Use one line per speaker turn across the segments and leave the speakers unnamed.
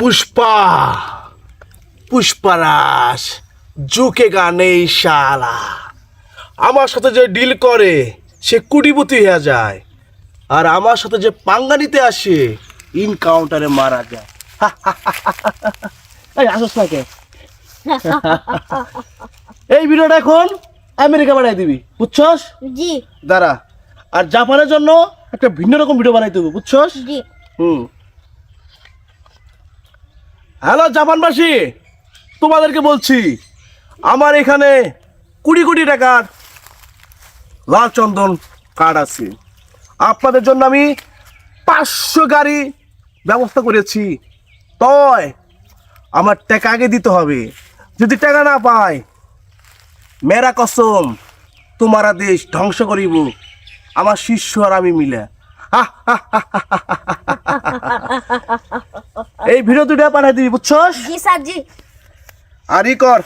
পুষ্পা পুষ্পারাজ ঝুঁকেগা নেই শালা। আমার সাথে যে ডিল করে সে কোটিপতি হয়ে যায়, আর আমার সাথে যে পাঙ্গা নিতে আসে ইনকাউন্টারে মারা যায়। এই আসস না কে? এই ভিডিওটা এখন আমেরিকা বানাই দিবি, বুঝছস?
জি
দাঁড়া, আর জাপানের জন্য একটা ভিন্ন রকম ভিডিও বানাই দেবো, বুঝছস?
জি
হ্যালো জাপানবাসী, তোমাদেরকে বলছি আমার এখানে কোটি কোটি টাকার লাল চন্দন কার্ড আছে। আপনাদের জন্য আমি 500 গাড়ি ব্যবস্থা করেছি। তয় আমার টাকা আগে দিতে হবে। যদি টাকা না পাই, মেরা কসম তোমারা দেশ ধ্বংস করিব আমার শিষ্য আর আমি মিলে। এই ভিডিও দুটা পাঠাই দিবি, বুঝছস?
জি স্যার জি।
আর ই কর,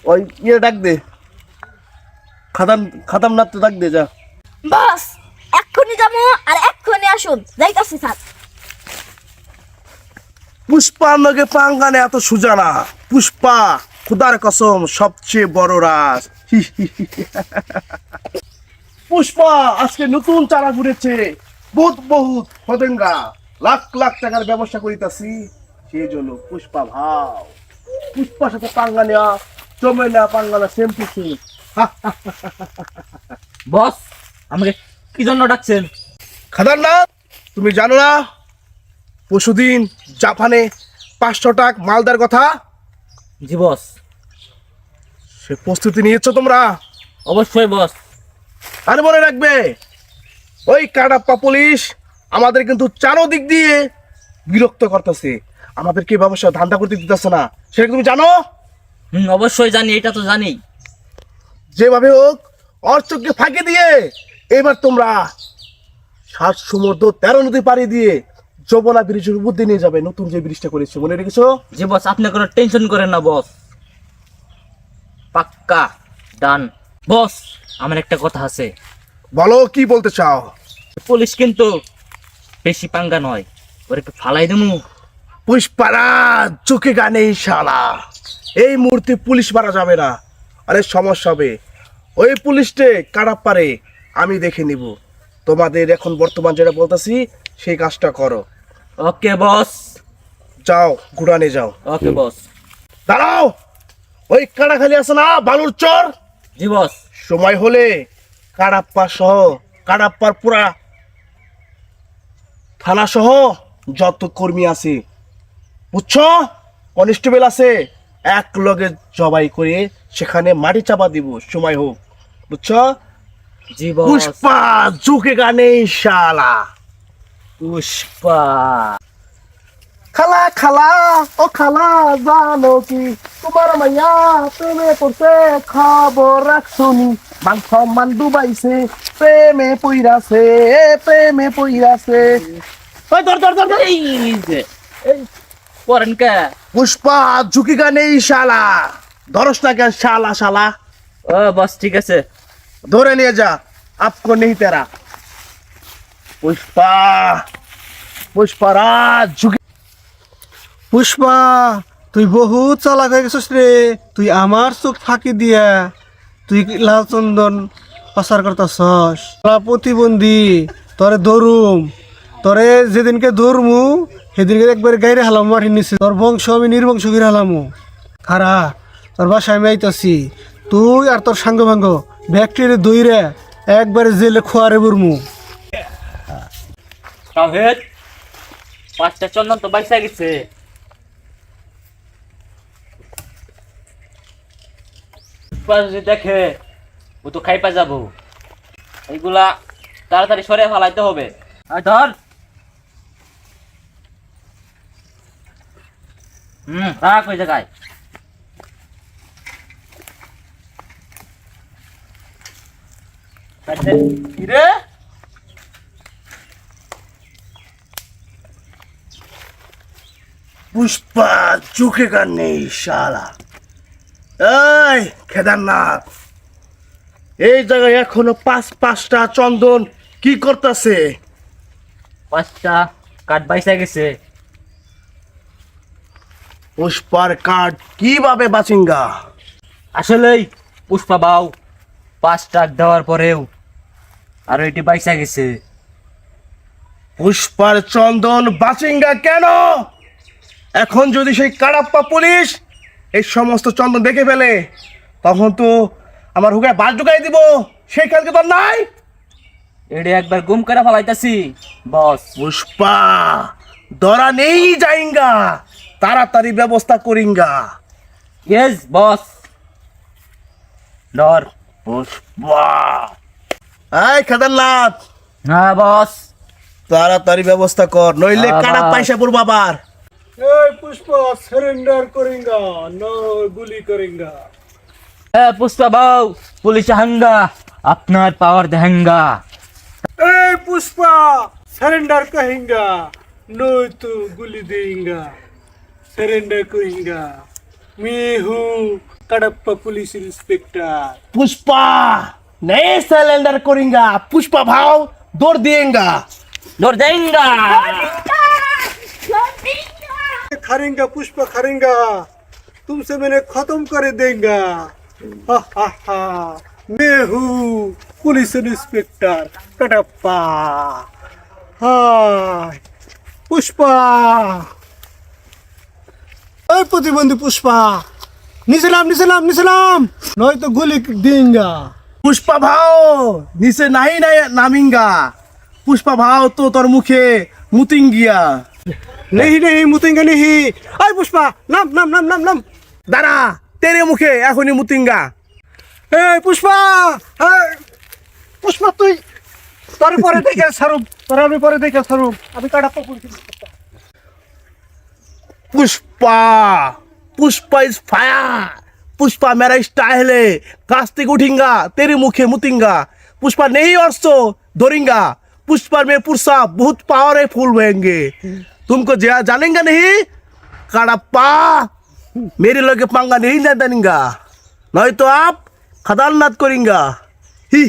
ওই ইয়ে ডাক দে, খাতাম না তো ডাক দে যা।
বস এক্ষুনি যাবো আর এক্ষুনি আসুন, যাইতাছি স্যার।
পুষ্পার লগে পাঙ্গানে এত সোজা না। পুষ্পা খুদার কসম সবচেয়ে বড় রাজ। পুষ্পা আজকে নতুন চারা ঘুরেছে, বহুত বহুত হদেঙ্গা, লাখ লাখ টাকার ব্যবসা করিতাছি। সেই জন্য পুষ্পা ভাও, পুষ্পার সাথে পাঙ্গা নেওয়া জমে না, পাঙ্গা না, সেম টু সেম।
বস, আমাকে কি জন্য ডাকছেন?
খাদারনাথ, তুমি জানো না পরশুদিন জাপানে 500 টাকা মালদার কথা?
জি বস।
সে প্রস্তুতি নিয়েছো তোমরা?
অবশ্যই বস।
আর মনে রাখবে, ওই কাটাপ্পা পুলিশ আমাদের কিন্তু চারোদিক দিয়ে বিরক্ত করতেছে, আমাদেরকে ব্যবসা ধান্দা করতে দিতেছে না। সেটা তুমি জানো?
অবশ্যই জানি, এটা তো জানি।
যেভাবে হোক ওর চোখকে ফাঁকি দিয়ে এবার তোমরা 7 সমুদ্র 13 নদী পাড়ি দিয়ে যমুনা ব্রিজের উপর দিয়ে নিয়ে যাবে, নতুন যে ব্রিজটা করেছে, মনে রেখেছো?
জি বস, আপনি কোনো টেনশন করেন না বস, পাক্কা ডান। বস, আমার একটা কথা আছে।
বলো, কি বলতে চাও?
পুলিশ কিন্তু বেশি পাঙ্গা নয়, ওর একটু ফালাই দেবো।
পুষ্পারা চোখে গানে শালা, এই মুহূর্তে পুলিশ মারা যাবে না, আরে সমস্যা হবে। ওই পুলিশটে কাটাপ্পারে আমি দেখে নিব। তোমাদের এখন বর্তমান যেটা বলতেছি সেই কাজটা করো।
ওকে বস।
যাও, ঘুরানে যাও।
ওকে বস।
দাঁড়াও, ওই কাটাখালি আছে না বালুর চর,
জি বস।
সময় হলে কাটাপ্পা সহ, কাটাপ্পার পুরা থানা সহ যত কর্মী আছে, বুঝছো, কনস্টেবল আছে, এক লগে জবাই করে সেখানে মাটি চাপা দিব, সময় হোক, বুঝছো?
জি বস।
পুষ্পা ঝুঁকে গানে শালা।
পুষ্পা।
খালা খালা ও খালা, জানো কি তোমার মাইয়া প্রেমে পড়ছে, খবর রাখছুনি, মাংস মান ডুবাইছে, প্রেমে পইরাছে, প্রেমে পইরাছে। ওই ধর ধর ধর ধর।
এই যে, এই করেন কে?
পুষ্পা ঝুঁকি গানে শালা, ধরস না কেন শালা শালা?
ও বস, ঠিক আছে।
ধরে নিয়ে যা, আপকো নেই তেরা। পুষ্পা পুষ্পারাজ ঝুঁকি।
পুষ্পা, তুই বহুত চালাক হয়ে গেছিস রে। তুই আমার চোখ ফাঁকি দিয়া তুই লাল চন্দন পাচার করতেছস। প্রতিবন্ধী, তোরে ধরুম, তোরে যেদিনকে ধরমু সেদিনকে একবার গাইরে হালাম মাটির নিচে, তোর বংশ আমি নির্বংশ করে হালামু। খারা, তোর বাসায় আমি আইতাছি, তুই আর তোর সাঙ্গ ভাঙ্গ ব্যাকটেরিয়া দইরে একবারে জেলে খোয়ারে বুরমু।
তাহেদ, 5টা চন্দন তো বাইসা গেছে। যদি দেখে, ও তো খাইপা যাবো। এইগুলা তাড়াতাড়ি সরে ফেলাইতে হবে। আর ধর। রাখ ওই জায়গায়।
কিরে, পুষ্পা ঝুঁকে গানে শালা। এই কেদারনাথ, এই জায়গায় এখনো 5টা চন্দন কি করতেছে?
5টা কাঠ বাইসা গেছে।
পুষ্পার কার্ড কিভাবে বাঁচিঙ্গা?
আসলেই পুষ্পা বাউ 5 টাক দেওয়ার পরেও আর এটি বাইসা গেছে।
পুষ্পার চন্দন বাঁচিঙ্গা কেন? এখন যদি সেই কারাপ্পা পুলিশ এই সমস্ত চন্দন দেখে ফেলে, তখন তো আমার হুকায় বাস ঢুকাই দিব। সেই খেলকে তো আর নাই।
এটি একবার গুম করে ফেলাইতাছি বস।
পুষ্পা ধরা নেই যাইঙ্গা, তাড়াতাড়ি ব্যবস্থা করিঙ্গা।
Yes boss. ডর।
পুষ্পা এই খেদারনাথ,
হ্যাঁ বস।
তাড়াতাড়ি ব্যবস্থা কর, নইলে
আবার।
কারা পয়সা পড়বো আবার।
এই পুষ্পা সারেন্ডার করেঙ্গা না গুলি করেঙ্গা?
হ্যাঁ পুষ্পা বাউ, পুলিশ হাঙ্গা, আপনার পাওয়ার দেহেঙ্গা।
এই পুষ্পা সারেন্ডার কহেঙ্গা নয় তো গুলি দেঙ্গা। সারেন্ডার করেঙ্গা। मैं हूँ कडप्पा पुलिस इंस्पेक्टर।
पुष्पा नहीं सिलेंडर करेंगा, पुष्पा भाव दौड़ देंगा।
डर देंगा।
खरेंगा पुष्पा खरेंगा, तुमसे मैंने खत्म कर देंगा। हा हा हा, मैं हूँ पुलिस इंस्पेक्टर कडप्पा। हाय पुष्पा, ओए प्रतिबंधी पुष्पा, नीचे नाम नहीं तो गोली देंगा।
पुष्पा भाव नीचे नहीं नहीं नामिंगा, पुष्पा भाव तो तोर मुखे मुतिंगिया।
नहीं मुतेंगे नहीं। ओए पुष्पा नाम
दारा तेरे मुखे एखोनी मुतिंगा।
ए पुष्पा, पुष्पा তুই তোর পরে দেখে সারুম, তোর আমি পরে দেখে সারুম। আমি Kattappa police inspector.
Pushpa Pushpa is fire, Pushpa मेरा स्टाइल है, कास्तिक उठेंगा तेरे मुखे मुतिंगा। पुष्पा नहीं और सो धोरेंगा, पुष्पा में पुरुषा बहुत पावरफुल होंगे, तुमको जानेंगे नहीं। कडप्पा मेरे लोग के पंगा नहीं देंगा, नहीं तो आप खतरनाक करेंगे। ही